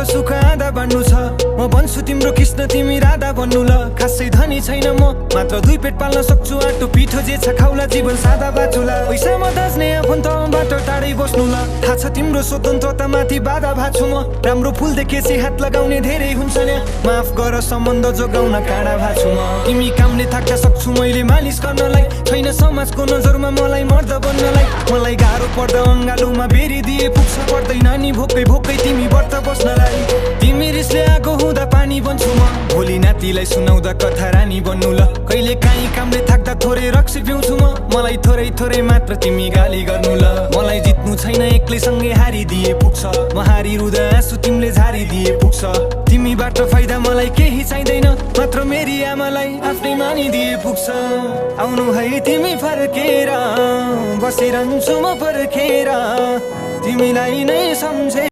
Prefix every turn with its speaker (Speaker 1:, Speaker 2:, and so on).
Speaker 1: तिम्रो सुख आधा बाँड्नु छ म भन्छु तिम्रो कृष्ण तिमी राधा बन्नु ल खासै धनी छैन म मात्र 2 पेट पाल्न सक्छु आटो पिठो जे छ खाउला जीवन सादा बाचुला पैसामा दाज्ने आफन्तबाट टाढै बस्नु ल थाहा छ तिम्रो स्वतन्त्रता माथि बाधा भाछु म राम्रो फुल देखेपछि हात लगाउने धेरै हुन्छ नि माफ गर सम्बन्ध जोगाउन काँडा भाछु म तिमी कामले थाक्न सक्छु मैले मालिस गर्नलाई छैन समाजको नजरमा मलाई मर्द बन्नलाई मलाई गाह्रो पर्दा अङ्गालोमा बेरी दिए पुग्छ पर्दैन नि भोकै भोकै तिमी व्रत बस्नलाई तिमी रिसले आगो हुँदा पानी बन्छु म भोलि नातिलाई सुनाउँदा कथा रानी बन्नु ल कहिले काहीँ कामले थाक्दा थोरै रक्सी पिउँछु म मलाई थोरै थोरै मात्र तिमी गाली गर्नु ल मलाई जित्नु छैन एक्लै सँगै हारिदिए पुग्छ म हारिरुँदा आँसु तिमीले झारिदिए पुग्छ तिमीबाट फाइदा मलाई केही चाहिँदैन मात्र मेरी आमालाई आफ्नै मानिदिए पुग्छ आउनु है तिमी फर्केर बसिरहन्छु म पर्खेर तिमीलाई नै सम्झे